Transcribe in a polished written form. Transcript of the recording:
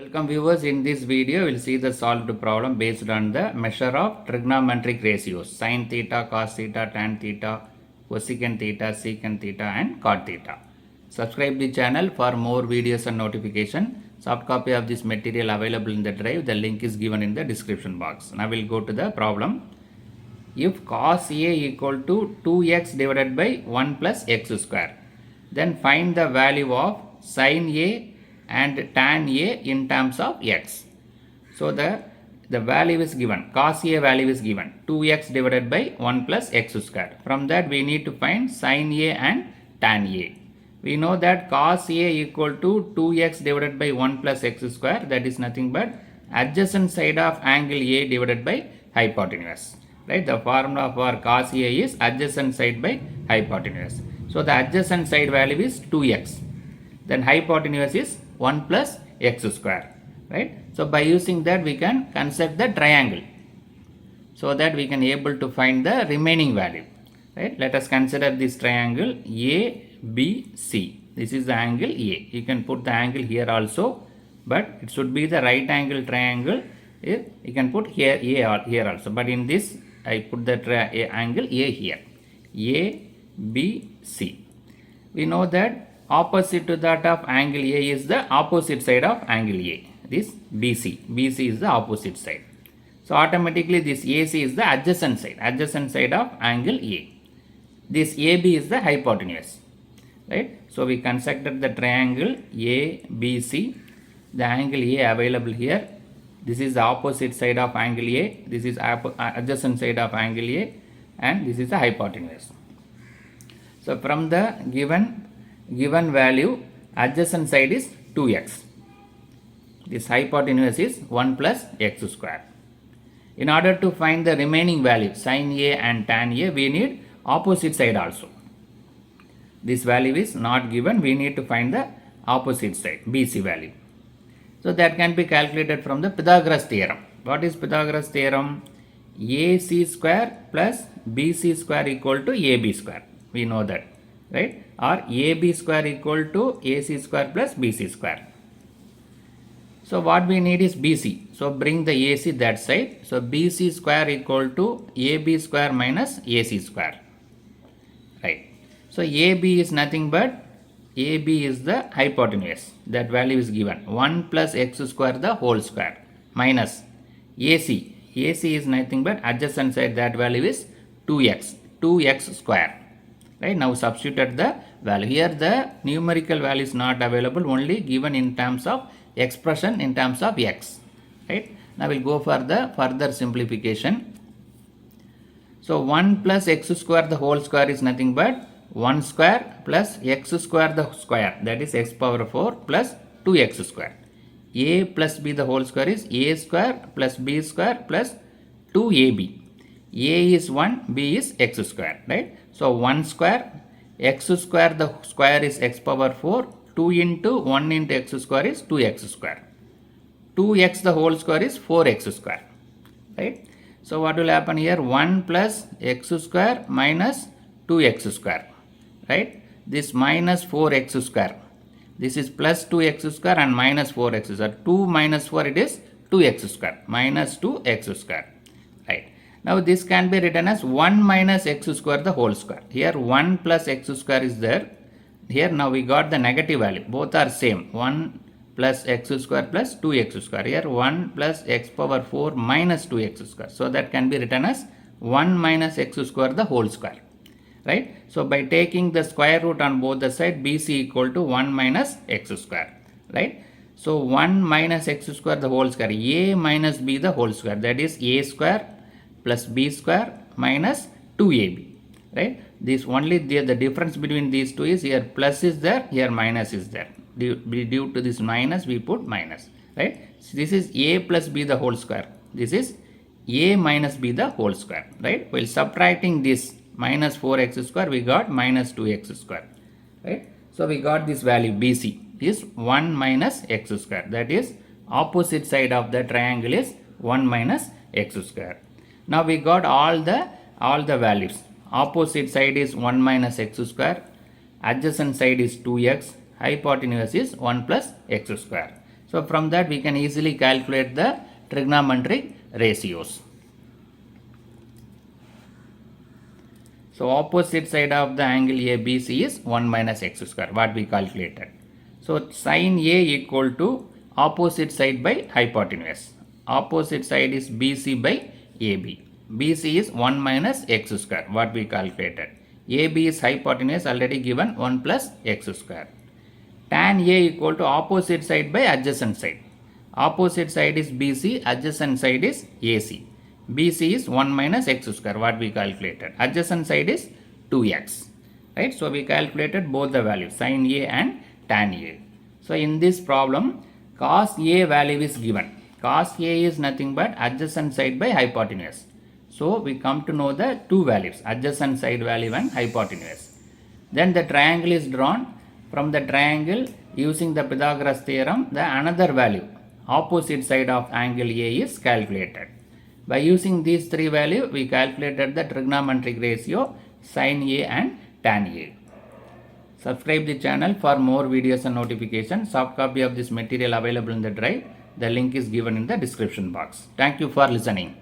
Welcome viewers, in this video we will see the solved problem based on the measure of trigonometric ratios sin theta, cos theta, tan theta, cosecant theta, secant theta and cot theta. Subscribe the channel for more videos and notification. Soft copy of this material available in the drive. The link is given in the description box. Now we will go to the problem. If cos A equal to 2x divided by 1 plus x square, then find the value of sin A and tan A in terms of x. So the value is given, cos A value is given 2x divided by 1 plus x square. From that we need to find sin A and tan A. We know that cos A equal to 2x divided by 1 plus x square, that is nothing but adjacent side of angle A divided by hypotenuse. Right? The formula for cos A is adjacent side by hypotenuse. So the adjacent side value is 2x. Then hypotenuse is 1 plus x square. Right? So by using that we can construct the triangle, so that we can able to find the remaining value. Right? Let us consider this triangle ABC. This is the angle A. You can put the angle here also, but it should be the right angle triangle. You can put here A or here also, but in this I put the angle A here. ABC. We know that opposite to that of angle A is the opposite side of angle A. This BC. BC is the opposite side. So automatically this AC is the adjacent side of angle A. This AB is the hypotenuse. Right? So we constructed the triangle ABC. The angle A available here. This is the opposite side of angle A. This is adjacent side of angle A, and this is the hypotenuse. So from the given value, adjacent side is 2x. This hypotenuse is 1 plus x square. In order to find the remaining value sin A and tan A, we need opposite side also. This value is not given. We need to find the opposite side, BC value. So that can be calculated from the Pythagoras theorem. What is Pythagoras theorem? AC square plus BC square equal to AB square. We know that, right? Or AB square equal to AC square plus BC square. So what we need is BC. So bring the AC that side. So BC square equal to AB square minus AC square. Right. So AB is nothing but AB is the hypotenuse. That value is given 1 plus x square the whole square minus AC. AC is nothing but adjacent side. That value is 2x square. Right? Now substitute the value. Here the numerical value is not available, only given in terms of expression in terms of x. Right? Now we'll go for the further simplification. So 1 plus x square the whole square is nothing but 1 square plus x square the square, that is x power 4 plus 2x square. A plus b the whole square is a square plus b square plus 2ab. A is 1, b is x square, right? So 1 square, x square the square is x power 4, 2 into 1 into x square is 2x square. 2x the whole square is 4x square, right? So what will happen here? 1 plus x square minus 2x square. Right? This minus 4x square. This is plus 2x square and minus 4x square. 2 minus 4 it is 2x square. Minus 2x square. Right. Now this can be written as 1 minus x square the whole square. Here 1 plus x square is there. Here now we got the negative value. Both are same. 1 plus x square plus 2x square. Here 1 plus x power 4 minus 2x square. So that can be written as 1 minus x square the whole square. Right? So by taking the square root on both the side, BC equal to 1 minus x square. Right? So 1 minus x square the whole square. A minus b the whole square. That is a square plus b square minus 2ab. Right? This only the difference between these two is here plus is there, here minus is there. Due to this minus we put minus. Right? So this is a plus b the whole square. This is a minus b the whole square. Right? While subtracting this minus 4x square, we got minus 2x square. Right? So we got this value BC is 1 minus x square. That is opposite side of the triangle is 1 minus x square. Now we got all the values. Opposite side is 1 minus x square. Adjacent side is 2x. Hypotenuse is 1 plus x square. So from that we can easily calculate the trigonometric ratios. So opposite side of the angle ABC is 1 minus x square, what we calculated. So sin A equal to opposite side by hypotenuse. Opposite side is BC by AB. BC is 1 minus x square, what we calculated. AB is hypotenuse, already given 1 plus x square. Tan A equal to opposite side by adjacent side. Opposite side is BC, adjacent side is AC. BC is 1 minus x square, what we calculated. Adjacent side is 2x. Right? So we calculated both the values, sin A and tan A. So in this problem, cos A value is given. Cos A is nothing but adjacent side by hypotenuse. So we come to know the two values, adjacent side value and hypotenuse. Then the triangle is drawn. From the triangle, using the Pythagoras theorem, the another value, opposite side of angle A is calculated. By using these three values, we calculated the trigonometric ratio sin A and tan A. Subscribe the channel for more videos and notifications. Soft copy of this material available in the drive. The link is given in the description box. Thank you for listening.